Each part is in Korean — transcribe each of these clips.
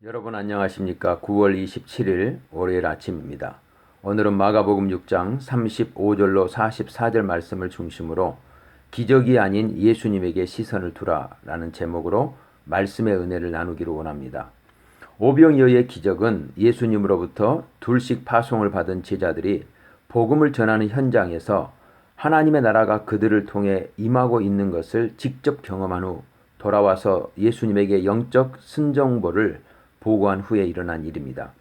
여러분 안녕하십니까? 9월 27일 월요일 아침입니다. 오늘은 마가복음 6장 35절로 44절 말씀을 중심으로 기적이 아닌 예수님에게 시선을 두라라는 제목으로 말씀의 은혜를 나누기를 원합니다. 오병이어의 기적은 예수님으로부터 둘씩 파송을 받은 제자들이 복음을 전하는 현장에서 하나님의 나라가 그들을 통해 임하고 있는 것을 직접 경험한 후 돌아와서 예수님에게 영적 순정보를 보고한 후에 일어난 일입니다.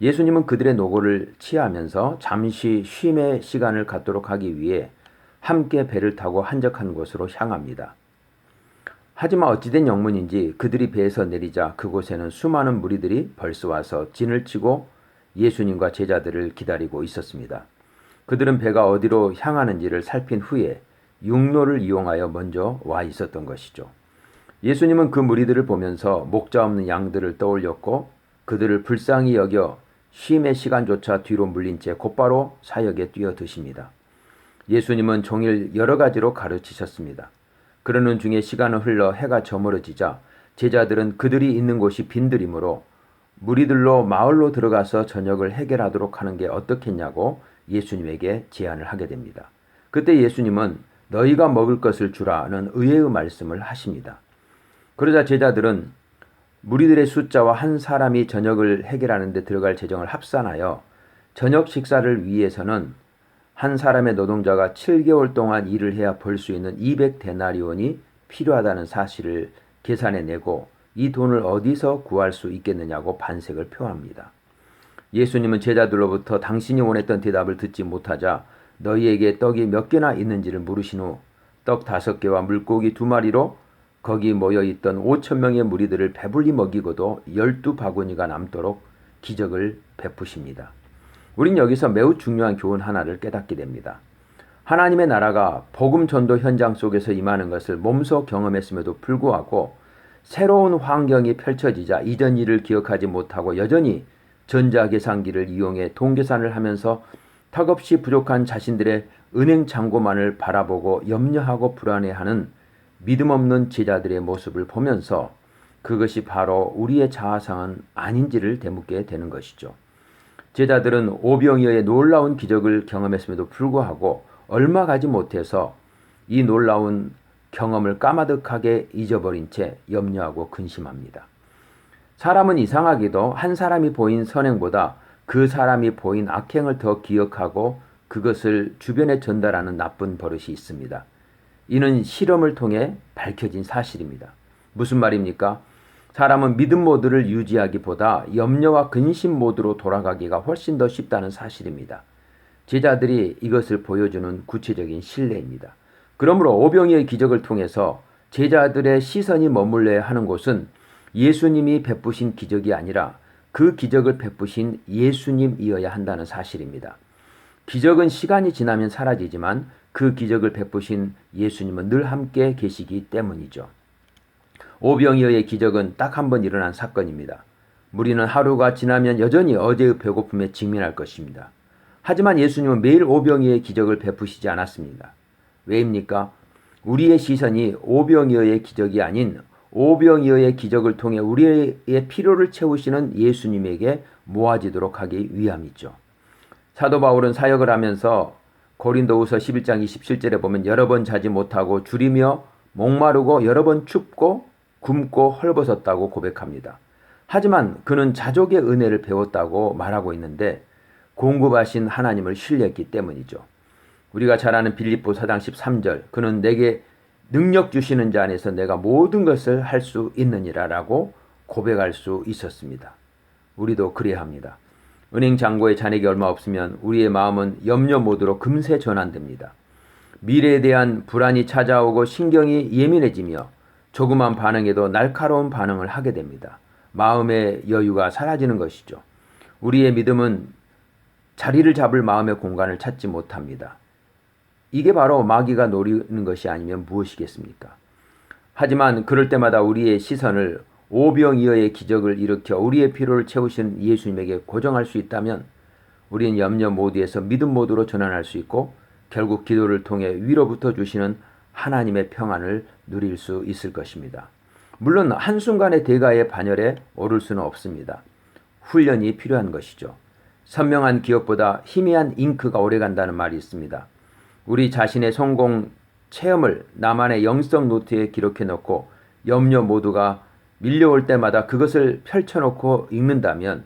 예수님은 그들의 노고를 치하면서 잠시 쉼의 시간을 갖도록 하기 위해 함께 배를 타고 한적한 곳으로 향합니다. 하지만 어찌된 영문인지 그들이 배에서 내리자 그곳에는 수많은 무리들이 벌써 와서 진을 치고 예수님과 제자들을 기다리고 있었습니다. 그들은 배가 어디로 향하는지를 살핀 후에 육로를 이용하여 먼저 와 있었던 것이죠. 예수님은 그 무리들을 보면서 목자 없는 양들을 떠올렸고 그들을 불쌍히 여겨 쉼의 시간조차 뒤로 물린 채 곧바로 사역에 뛰어드십니다. 예수님은 종일 여러 가지로 가르치셨습니다. 그러는 중에 시간은 흘러 해가 저물어지자 제자들은 그들이 있는 곳이 빈들이므로 무리들로 마을로 들어가서 저녁을 해결하도록 하는 게 어떻겠냐고 예수님에게 제안을 하게 됩니다. 그때 예수님은 너희가 먹을 것을 주라는 의외의 말씀을 하십니다. 그러자 제자들은 무리들의 숫자와 한 사람이 저녁을 해결하는 데 들어갈 재정을 합산하여 저녁 식사를 위해서는 한 사람의 노동자가 7개월 동안 일을 해야 벌 수 있는 200데나리온이 필요하다는 사실을 계산해내고 이 돈을 어디서 구할 수 있겠느냐고 반색을 표합니다. 예수님은 제자들로부터 당신이 원했던 대답을 듣지 못하자 너희에게 떡이 몇 개나 있는지를 물으신 후 떡 5개와 물고기 2마리로 거기 모여있던 5,000명의 무리들을 배불리 먹이고도 12바구니가 남도록 기적을 베푸십니다. 우린 여기서 매우 중요한 교훈 하나를 깨닫게 됩니다. 하나님의 나라가 복음 전도 현장 속에서 임하는 것을 몸소 경험했음에도 불구하고 새로운 환경이 펼쳐지자 이전 일을 기억하지 못하고 여전히 전자계산기를 이용해 돈계산을 하면서 턱없이 부족한 자신들의 은행 잔고만을 바라보고 염려하고 불안해하는 믿음 없는 제자들의 모습을 보면서 그것이 바로 우리의 자아상은 아닌지를 되묻게 되는 것이죠. 제자들은 오병이어의 놀라운 기적을 경험했음에도 불구하고 얼마 가지 못해서 이 놀라운 경험을 까마득하게 잊어버린 채 염려하고 근심합니다. 사람은 이상하게도 한 사람이 보인 선행보다 그 사람이 보인 악행을 더 기억하고 그것을 주변에 전달하는 나쁜 버릇이 있습니다. 이는 실험을 통해 밝혀진 사실입니다. 무슨 말입니까? 사람은 믿음 모드를 유지하기보다 염려와 근심 모드로 돌아가기가 훨씬 더 쉽다는 사실입니다. 제자들이 이것을 보여주는 구체적인 신뢰입니다. 그러므로 오병이어의 기적을 통해서 제자들의 시선이 머물러야 하는 곳은 예수님이 베푸신 기적이 아니라 그 기적을 베푸신 예수님이어야 한다는 사실입니다. 기적은 시간이 지나면 사라지지만 그 기적을 베푸신 예수님은 늘 함께 계시기 때문이죠. 오병이어의 기적은 딱 한 번 일어난 사건입니다. 우리는 하루가 지나면 여전히 어제의 배고픔에 직면할 것입니다. 하지만 예수님은 매일 오병이어의 기적을 베푸시지 않았습니다. 왜입니까? 우리의 시선이 오병이어의 기적이 아닌 오병이어의 기적을 통해 우리의 필요를 채우시는 예수님에게 모아지도록 하기 위함이죠. 사도 바울은 사역을 하면서 고린도후서 11장 27절에 보면 여러 번 자지 못하고 줄이며 목마르고 여러 번 춥고 굶고 헐벗었다고 고백합니다. 하지만 그는 자족의 은혜를 배웠다고 말하고 있는데 공급하신 하나님을 신뢰했기 때문이죠. 우리가 잘 아는 빌립보 4장 13절 그는 내게 능력 주시는 자 안에서 내가 모든 것을 할 수 있느니라 라고 고백할 수 있었습니다. 우리도 그래야 합니다. 은행 잔고에 잔액이 얼마 없으면 우리의 마음은 염려 모드로 금세 전환됩니다. 미래에 대한 불안이 찾아오고 신경이 예민해지며 조그만 반응에도 날카로운 반응을 하게 됩니다. 마음의 여유가 사라지는 것이죠. 우리의 믿음은 자리를 잡을 마음의 공간을 찾지 못합니다. 이게 바로 마귀가 노리는 것이 아니면 무엇이겠습니까? 하지만 그럴 때마다 우리의 시선을 오병이어의 기적을 일으켜 우리의 필요를 채우신 예수님에게 고정할 수 있다면 우리는 염려 모드에서 믿음 모드로 전환할 수 있고 결국 기도를 통해 위로부터 주시는 하나님의 평안을 누릴 수 있을 것입니다. 물론 한순간의 대가의 반열에 오를 수는 없습니다. 훈련이 필요한 것이죠. 선명한 기억보다 희미한 잉크가 오래간다는 말이 있습니다. 우리 자신의 성공 체험을 나만의 영성 노트에 기록해 놓고 염려 모두가 밀려올 때마다 그것을 펼쳐놓고 읽는다면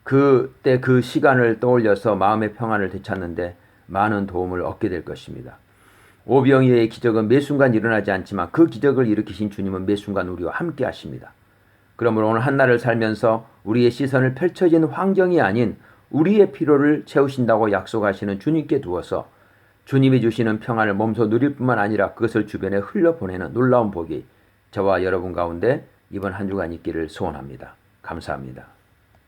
그때 그 시간을 떠올려서 마음의 평안을 되찾는데 많은 도움을 얻게 될 것입니다. 오병이어의 기적은 매 순간 일어나지 않지만 그 기적을 일으키신 주님은 매 순간 우리와 함께 하십니다. 그러므로 오늘 한날을 살면서 우리의 시선을 펼쳐진 환경이 아닌 우리의 필요를 채우신다고 약속하시는 주님께 두어서 주님이 주시는 평안을 몸소 누릴 뿐만 아니라 그것을 주변에 흘려보내는 놀라운 복이 저와 여러분 가운데 이번 한 주간 있기를 소원합니다. 감사합니다.